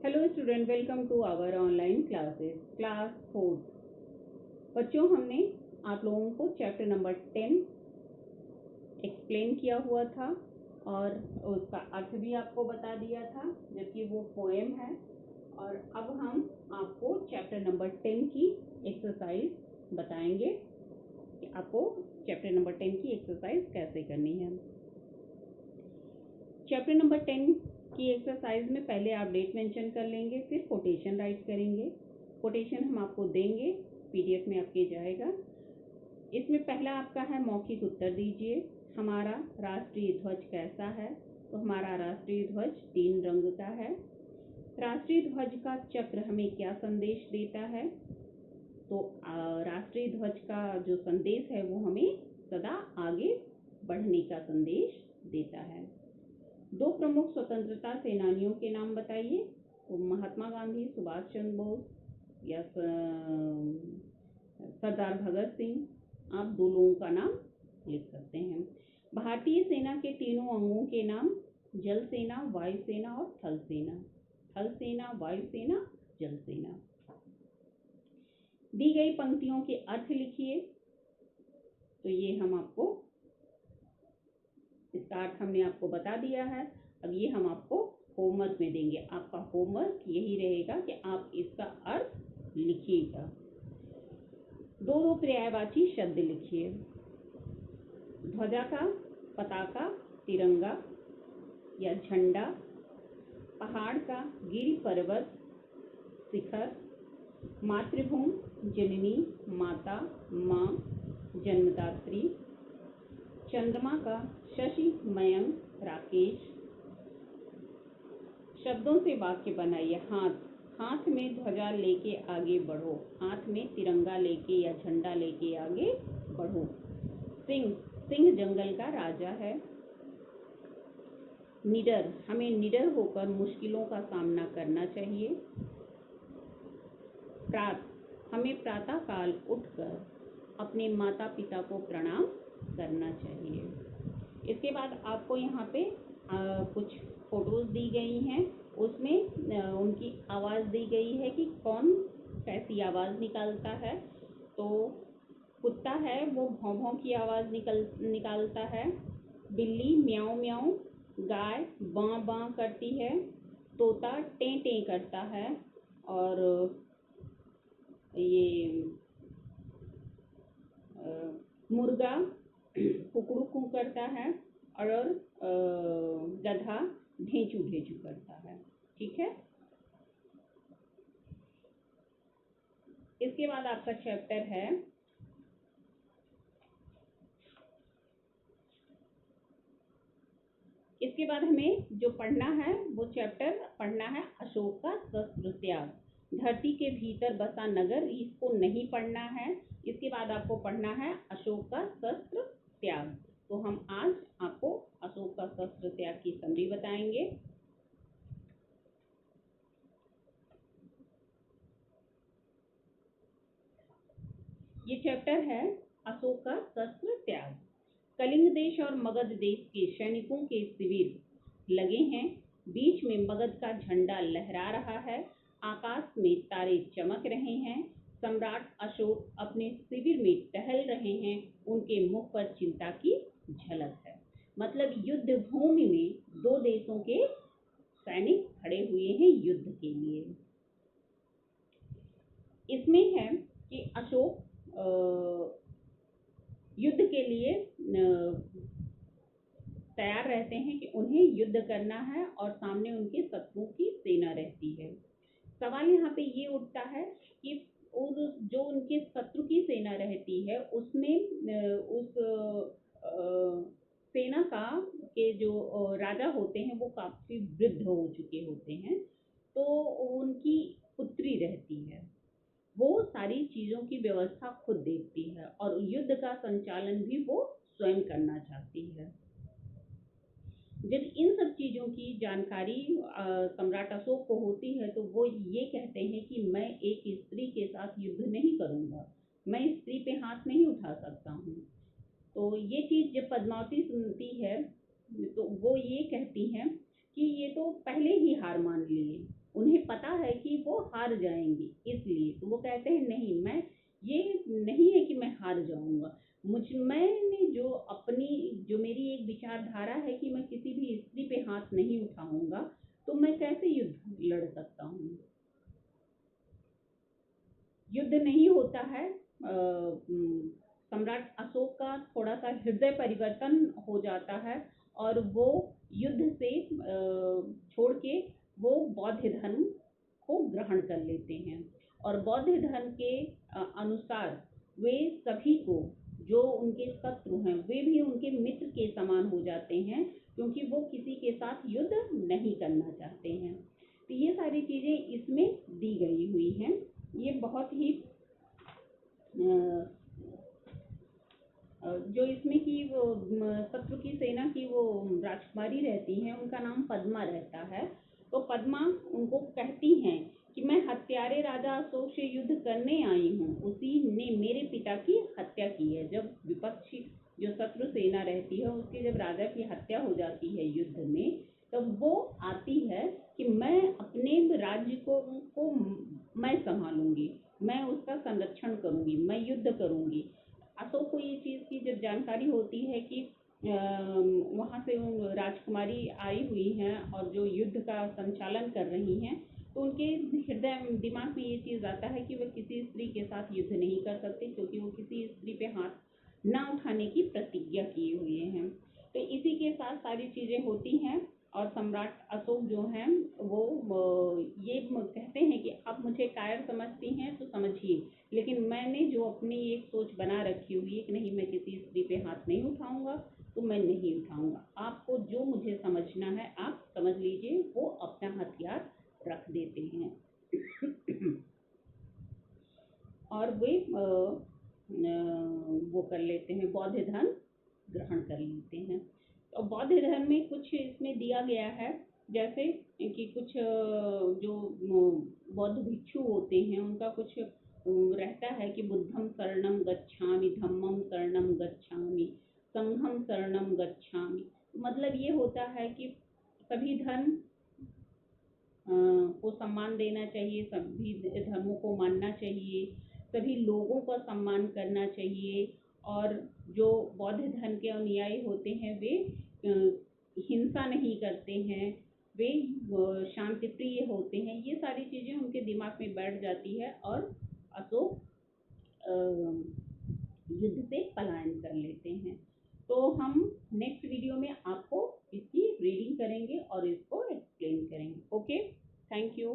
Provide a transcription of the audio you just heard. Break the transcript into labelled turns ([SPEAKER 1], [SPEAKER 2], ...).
[SPEAKER 1] Hello student, welcome to our online classes class 4। बच्चों, हमने आप लोगों को चैप्टर नंबर 10 एक्सप्लेन किया हुआ था और उसका अर्थ भी आपको बता दिया था, जबकि वो पोएम है। और अब हम आपको चैप्टर नंबर 10 की एक्सरसाइज बताएंगे कि आपको चैप्टर नंबर 10 की एक्सरसाइज कैसे करनी है। चैप्टर नंबर 10 की एक्सरसाइज में पहले आप डेट मेंशन कर लेंगे, फिर कोटेशन राइट करेंगे। कोटेशन हम आपको देंगे, पीडीएफ में आपके जाएगा। इसमें पहला आपका है मौखिक उत्तर दीजिए, हमारा राष्ट्रीय ध्वज कैसा है। तो हमारा राष्ट्रीय ध्वज 3 रंग का है। राष्ट्रीय ध्वज का चक्र हमें क्या संदेश देता है? तो राष्ट्रीय ध्वज का जो संदेश है वो हमें सदा आगे बढ़ने का संदेश देता है। 2 प्रमुख स्वतंत्रता सेनानियों के नाम बताइए। तो महात्मा गांधी, सुभाष चंद्र बोस या सरदार भगत सिंह, आप 2 लोगों का नाम लिख सकते हैं। भारतीय सेना के तीनों अंगों के नाम, जल सेना, वायु सेना और थल सेना। थल सेना, वायु सेना, जल सेना। दी गई पंक्तियों के अर्थ लिखिए। तो ये हम आपको, इसका अर्थ हमने आपको बता दिया है। अब ये हम आपको होमवर्क में देंगे। आपका होमवर्क यही रहेगा कि आप इसका अर्थ लिखिएगा। 2 पर्यायवाची शब्द लिखिए। ध्वजा का, पताका, तिरंगा या झंडा। पहाड़ का, गिरि पर्वत, शिखर। मातृभूमि, जननी, माता, माँ, जन्मदात्री। चंद्रमा का, शशि, मयंक, राकेश। शब्दों से वाक्य बनाइए। हाथ, हाथ में ध्वजा लेके आगे बढ़ो। हाथ में तिरंगा लेके या झंडा लेके आगे बढ़ो। सिंह, सिंह जंगल का राजा है। निडर, हमें निडर होकर मुश्किलों का सामना करना चाहिए। प्रात, हमें प्रातः काल उठकर अपने माता पिता को प्रणाम करना चाहिए। इसके बाद आपको यहाँ पे कुछ फोटोज दी गई हैं, उसमें उनकी आवाज़ दी गई है कि कौन कैसी आवाज़ निकालता है। तो कुत्ता है वो भौं भौं की आवाज़ निकालता है। बिल्ली म्याऊं म्याऊं, गाय बां बां करती है। तोता टें टें करता है। और ये मुर्गा कुकड़ू करता है। और गधा ढेंचू ढेंचू करता है। ठीक है। इसके बाद आपका चैप्टर है इसके बाद हमें जो पढ़ना है वो चैप्टर पढ़ना है अशोक का शस्त्र त्याग। धरती के भीतर बसा नगर, इसको नहीं पढ़ना है। इसके बाद आपको पढ़ना है अशोक का शस्त्र त्याग। तो हम आज आपको अशोक का शस्त्र त्याग की समरी बताएंगे। ये चैप्टर है अशोक का शस्त्र त्याग। कलिंग देश और मगध देश के सैनिकों के शिविर लगे हैं। बीच में मगध का झंडा लहरा रहा है। आकाश में तारे चमक रहे हैं। सम्राट अशोक अपने शिविर में टहल रहे हैं। उनके मुख पर चिंता की झलक है। मतलब युद्ध भूमि में 2 देशों के सैनिक खड़े हुए हैं युद्ध के लिए। इसमें है कि अशोक युद्ध के लिए तैयार रहते हैं कि उन्हें युद्ध करना है और सामने उनके शत्रुओं की सेना रहती है। सवाल यहाँ पे ये उठता है कि जो उनके शत्रु की सेना रहती है उसमें उस सेना का के जो राजा होते हैं वो काफी वृद्ध हो चुके होते हैं। तो उनकी पुत्री रहती है, वो सारी चीज़ों की व्यवस्था खुद देखती है और युद्ध का संचालन भी वो स्वयं करना चाहती है। जब इन सब चीज़ों की जानकारी सम्राट अशोक को होती है तो वो ये कहते हैं कि मैं एक स्त्री के साथ युद्ध नहीं करूँगा, मैं स्त्री पे हाथ नहीं उठा सकता हूँ। तो ये चीज़ जब पद्मावती सुनती है तो वो ये कहती हैं कि ये तो पहले ही हार मान लिए, उन्हें पता है कि वो हार जाएंगे, इसलिए तो वो कहते हैं नहीं, मैं ये नहीं है कि मैं हार जाऊंगा, मैंने जो मेरी एक विचारधारा है कि मैं किसी भी स्त्री पे हाथ नहीं उठाऊंगा, तो मैं कैसे युद्ध लड़ सकता हूँ। युद्ध नहीं होता है। सम्राट अशोक का थोड़ा सा हृदय परिवर्तन हो जाता है और वो युद्ध से छोड़ के वो बौद्ध धर्म को ग्रहण कर लेते हैं और बौद्ध धर्म के अनुसार वे सभी को, जो उनके शत्रु हैं, वे भी उनके मित्र के समान हो जाते हैं, क्योंकि वो किसी के साथ युद्ध नहीं करना चाहते हैं। तो ये सारी चीज़ें इसमें दी गई हुई हैं। ये बहुत ही जो इसमें की वो शत्रु की सेना की वो राजकुमारी रहती हैं, उनका नाम पद्मा रहता है। तो पद्मा उनको कहती हैं कि मैं हत्यारे राजा अशोक से युद्ध करने आई हूँ, उसी ने मेरे पिता की हत्या की है। जब विपक्षी जो शत्रु सेना रहती है उसकी जब राजा की हत्या हो जाती है युद्ध में, तब वो आती है कि मैं अपने राज्य को मैं संभालूंगी, मैं उसका संरक्षण करूंगी, मैं युद्ध करूंगी। अशोक को ये चीज़ की जब जानकारी होती है कि वहाँ से राजकुमारी आई हुई हैं और जो युद्ध का संचालन कर रही हैं, तो उनके हृदय दिमाग में ये चीज़ आता है कि वह किसी स्त्री के साथ युद्ध नहीं कर सकते, क्योंकि वो किसी स्त्री पे हाथ ना उठाने की प्रतिज्ञा किए हुए हैं। तो इसी के साथ सारी चीज़ें होती हैं और सम्राट अशोक जो हैं वो ये कहते हैं कि आप मुझे कायर समझती हैं तो समझिए, लेकिन मैंने जो अपनी एक सोच बना रखी हुई है कि नहीं, मैं किसी स्त्री पे हाथ नहीं उठाऊंगा, तो मैं नहीं उठाऊंगा। आपको जो मुझे समझना है आप समझ लीजिए। वो अपना हथियार रख देते हैं और वे वो कर लेते हैं, बौद्ध धर्म ग्रहण कर लेते हैं। और बौद्ध धर्म में कुछ इसमें दिया गया है, जैसे कि कुछ जो बौद्ध भिक्षु होते हैं उनका कुछ रहता है कि बुद्धम शरणम गच्छामि, धम्मम शरणम गच्छामि, संघम शरणम गच्छामि। मतलब ये होता है कि सभी धर्म को सम्मान देना चाहिए, सभी धर्मों को मानना चाहिए, सभी लोगों का सम्मान करना चाहिए, और जो बौद्ध धर्म के अनुयायी होते हैं वे हिंसा नहीं करते हैं, वे शांति प्रिय होते हैं। ये सारी चीज़ें उनके दिमाग में बैठ जाती है और अशोक युद्ध से पलायन कर लेते हैं। तो हम नेक्स्ट वीडियो में आपको इसकी रीडिंग करेंगे और इसको एक्सप्लेन करेंगे। Okay, thank you.